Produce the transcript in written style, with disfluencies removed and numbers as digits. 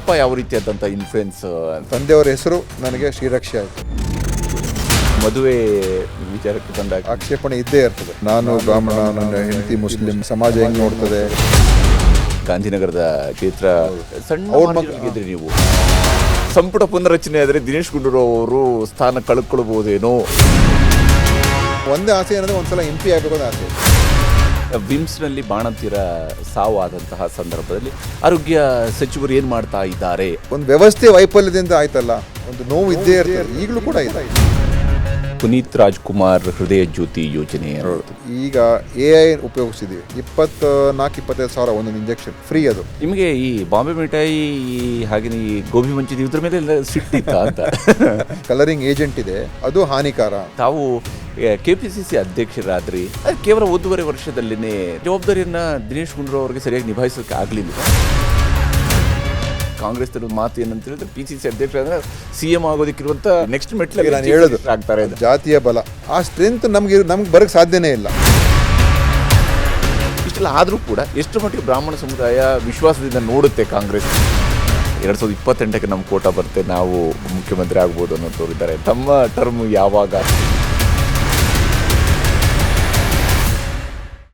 ಅಪ್ಪ ಯಾವ ರೀತಿಯಾದಂಥ ಇನ್ಫ್ಲುಯೆನ್ಸ್? ತಂದೆಯವರ ಹೆಸರು ನನಗೆ ಶ್ರೀರಕ್ಷೆ ಆಯಿತು. ಮದುವೆ ವಿಚಾರಕ್ಕೆ ಬಂದಾಗ ಆಕ್ಷೇಪಣೆ ಇದ್ದೇ ಇರ್ತದೆ. ನಾನು ಬ್ರಾಹ್ಮಣ, ನನ್ನ ಹೆಂಡತಿ ಮುಸ್ಲಿಂ, ಸಮಾಜ ಹೆಂಗೆ ನೋಡ್ತದೆ. ಗಾಂಧಿನಗರದ ಕ್ಷೇತ್ರ ಸಣ್ಣ ಮಕ್ಕಳಿಗಿದ್ರೆ ನೀವು ಸಂಪುಟ ಪುನರಚನೆ ಆದರೆ ದಿನೇಶ್ ಗುಂಡೂರಾವ್ ಅವರು ಸ್ಥಾನ ಕಳ್ಕೊಳ್ಬಹುದೇನೋ. ಒಂದೇ ಆಸೆ ಏನಂದರೆ ಒಂದ್ಸಲ MP ಆಗಬೇಕು ಅಂತ ಆಸೆ. ವಿಮ್ಸ್ನಲ್ಲಿ ಬಾಣಂತಿರ ಸಾವು ಆದಂತಹ ಸಂದರ್ಭದಲ್ಲಿ ಆರೋಗ್ಯ ಸಚಿವರು ಏನು ಮಾಡ್ತಾ ಇದ್ದಾರೆ? ಒಂದು ವ್ಯವಸ್ಥೆ ವೈಫಲ್ಯದಿಂದ ಆಯ್ತಲ್ಲ, ಒಂದು ನೋವು ಇದ್ದೇ ಇರ್ತದೆ, ಈಗಲೂ ಕೂಡ ಇದೆ. ಪುನೀತ್ ರಾಜ್ಕುಮಾರ್ ಹೃದಯ ಜ್ಯೋತಿ ಯೋಜನೆ ಈಗ AI ಉಪಯೋಗಿಸಿದ್ದೀವಿ. 24-25 ಸಾವಿರ ಒಂದೊಂದು ಇಂಜೆಕ್ಷನ್ ಫ್ರೀ. ಅದು ನಿಮಗೆ ಈ ಬಾಂಬೆ ಮಿಠಾಯಿ ಹಾಗೆ ಈ ಗೋಬಿ ಮಂಚೂರಿ ಇದ್ರ ಮೇಲೆ ಸಿಟ್ಟಿತ್ತ ಅಂತ? ಕಲರಿಂಗ್ ಏಜೆಂಟ್ ಇದೆ, ಅದು ಹಾನಿಕಾರ. ತಾವು KPCC ಅಧ್ಯಕ್ಷರಾದ್ರಿ, ಕೇವಲ 1.5 ವರ್ಷದಲ್ಲಿನೇ ಜವಾಬ್ದಾರಿಯನ್ನ ದಿನೇಶ್ ಗುಂಡೂರಾವ್ ಅವರಿಗೆ ಸರಿಯಾಗಿ ನಿಭಾಯಿಸೋಕೆ ಆಗಲಿಲ್ಲ. ಕಾಂಗ್ರೆಸ್ ಮಾತು ಏನಂತ ಹೇಳಿದ್ರೆ PCC ಅಧ್ಯಕ್ಷ ಅಂದ್ರೆ CM ಆಗೋದಕ್ಕಿರುವಂತ ನೆಕ್ಸ್ಟ್ ಮೆಟ್ಲಿಗೆ ನಾನು ಹೇಳೋದು ಆಗ್ತಾರೆ. ಜಾತಿಯ ಬಲ, ಆ ಸ್ಟ್ರೆಂತ್ ನಮ್ಗೆ ಬರಕ್ಕೆ ಸಾಧ್ಯನೇ ಇಲ್ಲ. ಇಷ್ಟೆಲ್ಲ ಆದರೂ ಕೂಡ ಎಷ್ಟು ಮಟ್ಟಿಗೆ ಬ್ರಾಹ್ಮಣ ಸಮುದಾಯ ವಿಶ್ವಾಸದಿಂದ ನೋಡುತ್ತೆ ಕಾಂಗ್ರೆಸ್? 2028ಕ್ಕೆ ನಮ್ಮ ಕೋಟ ಬರುತ್ತೆ, ನಾವು ಮುಖ್ಯಮಂತ್ರಿ ಆಗ್ಬೋದು ಅನ್ನೋ ತೋರಿದ್ದಾರೆ. ತಮ್ಮ ಟರ್ಮ್ ಯಾವಾಗ?